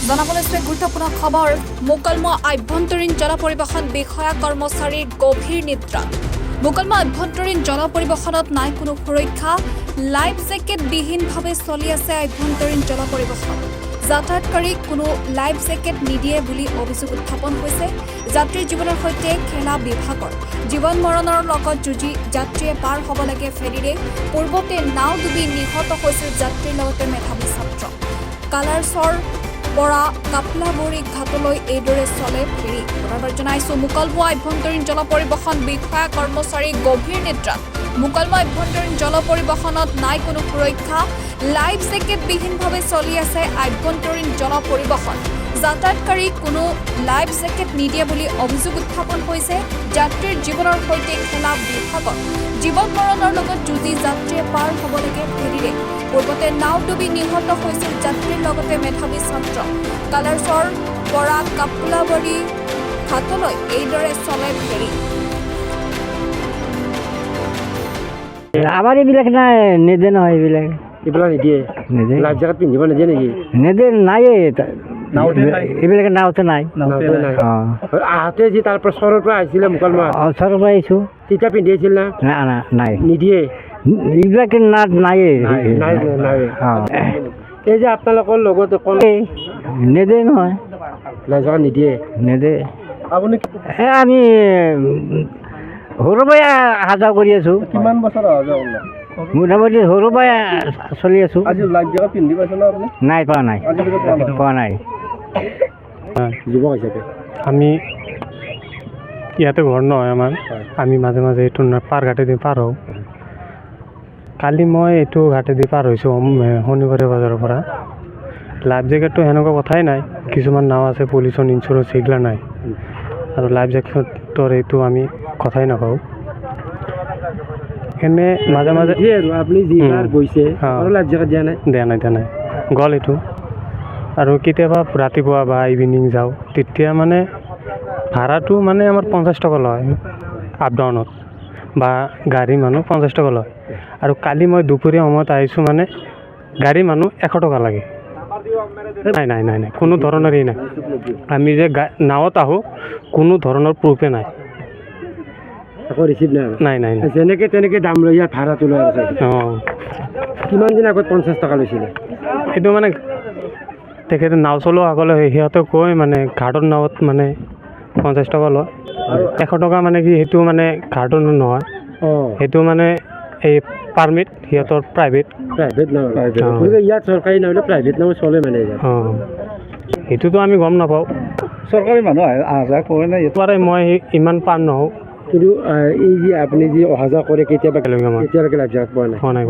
জানাবলৈছে গুৰুত্বপূৰ্ণ খবৰ মোকালমোৱা আভ্যন্তৰীণ জল পৰিবহণ বিষয়া কৰ্মচাৰীৰ গভীৰ নিদ্ৰাত মোকালমোৱা আভ্যন্তৰীণ জল পৰিবহণত নাই কোনো সুৰক্ষা লাইফ জেকেটবিহীনভাৱে চলি আছে আভ্যন্তৰীণ জল পৰিবহণ যাতায়াতকাৰীক কোনো লাইফ জেকেট নিদিয়ে বুলি অভিযোগ উত্থাপন হৈছে যাত্ৰীৰ জীৱনৰ সৈতে খেলা বিভাগৰ জীৱন মৰণৰ লগত যুঁজি যাত্ৰীয়ে পাৰ হ'ব লাগে ফেৰীৰে পূৰ্বতে নাও ডুবি নিহত হৈছিল যাত্ৰীৰ লগতে মেধাৱী ছাত্ৰ কালাৰছৰ পৰা কাপলাবৰী ঘাটলৈ এইদৰে চলে ফেৰী পুনৰবাৰ জনাইছো মোকালমোৱা আভ্যন্তৰীণ জল পৰিবহণ বিষয়া কৰ্মচাৰী গভীৰ নিদ্ৰাত মোকালমোৱা আভ্যন্তৰীণ জল পৰিবহণত নাই কোনো সুৰক্ষা লাইফ জেকেটবিহীনভাৱে চলি আছে আভ্যন্তৰীণ জল পৰিবহণ যাতায়াতকাৰীক কোনো লাইফ জেকেট নিদিয়ে বুলি অভিযোগ উত্থাপন হৈছে যাত্ৰীৰ জীৱনৰ সৈতে খেলা বিভাগৰ জীৱন মৰণৰ লগত যুঁজি যাত্ৰীয়ে পাৰ হ'ব লাগে ফেৰীৰে পূৰ্বতে নাও ডুবি নিহত হৈছিল যাত্ৰীৰ লগতে মেধাৱী ছাত্ৰ কালাৰছৰ পৰা কাপলাবৰী ঘাটলৈ এইদৰে চলে ফেৰী আমাৰ এইবিলাক নাই নিদে নহয় এইবিলাক নিদিয়ে নিদে লাইফ জেকেট পিন্ধিব নিদিয়ে নেকি নিদে নাইয়ে এইবিলাক নাওতে নাই আহোঁতে যি তাৰ পৰা চৰৰ পৰা আহিছিলে মোকালমোৱা ওচৰৰ পৰা আহিছোঁ তেতিয়া পিন্ধি আহিছিল না নাই নিদিয়ে এইবিলাক নাইয়ে নাই এই যে আপোনালোকৰ লগত নিদে নহয় লাইফ জেকেট নিদিয়ে নিদে আপুনি আমি সৰুৰ পৰাই অহা যোৱা কৰি আছোঁ কিমান বছৰ অহা যোৱা কৰিলে মোটামুটি সৰুৰ পৰাই চলি আছোঁ আজি লাইফ জেকেট পিন্ধি পাইছে না আপুনি নাই পোৱা নাই পোৱা নাই যুৱক হিচাপে আমি ইয়াতে ঘৰ নহয় আমাৰ আমি মাজে মাজে এইটো পাৰ ঘাটেদি পাৰ হওঁ কালি মই এইটো ঘাটেদি পাৰ হৈছোঁ শনিবাৰে বজাৰৰ পৰা লাইফ জেকেটটো সেনেকুৱা কথাই নাই কিছুমান নাও আছে পুলিচৰ ইঞ্চুৰেঞ্চ সেইগিলা নাই আৰু লাইফ জেকেটৰ এইটো আমি কথাই নাপাওঁ এনে মাজে মাজে আৰু আপুনি যিবাৰ গৈছে লাইফ জেকেট দিয়া নাই দিয়া নাই গ'ল এইটো আৰু কেতিয়াবা ৰাতিপুৱা বা ইভিনিং যাওঁ তেতিয়া মানে ভাড়াটো মানে আমাৰ 50 টকা লয় আপ ডাউনত বা গাড়ী মানুহ 50 টকা লয় আৰু কালি মই দুপৰীয়া সময়ত আহিছোঁ মানে গাড়ী মানুহ 100 টকা লাগে নাই কোনো ধৰণৰ নাই আমি যে নাৱত আহোঁ কোনো ধৰণৰ প্ৰুফে নাই আকৌ ৰিচিভ নাই নাই যেনেকৈ তেনেকৈ দাম লৈ ইয়াত ভাড়াটো লৈ আছে অঁ কিমান দিন আগত 50 টকা লৈছিলে এইটো মানে তেখেতে নাও চলোৱা আগলৈ সিহঁতে কয় মানে ঘাটৰ নাৱত মানে 50 টকা লয় আৰু 100 টকা মানে কি সেইটো মানে ঘাটৰ নহয় সেইটো মানে এই পাৰ্মিট সিহঁতৰ প্ৰাইভেট ইয়াত চৰকাৰী নহ'লে প্ৰাইভেট নাও চলে মানে অঁ সেইটোতো আমি গম নাপাওঁ চৰকাৰী মানুহ অহা যোৱা কৰে নাই পাৰে মই ইমান পাৰ নহওঁ কিন্তু এই যে আপুনি যি অহা যোৱা কৰে কেতিয়াবা একেলগে এতিয়ালৈকে লাইফ জেকেট পোৱা নাই পোৱা নাই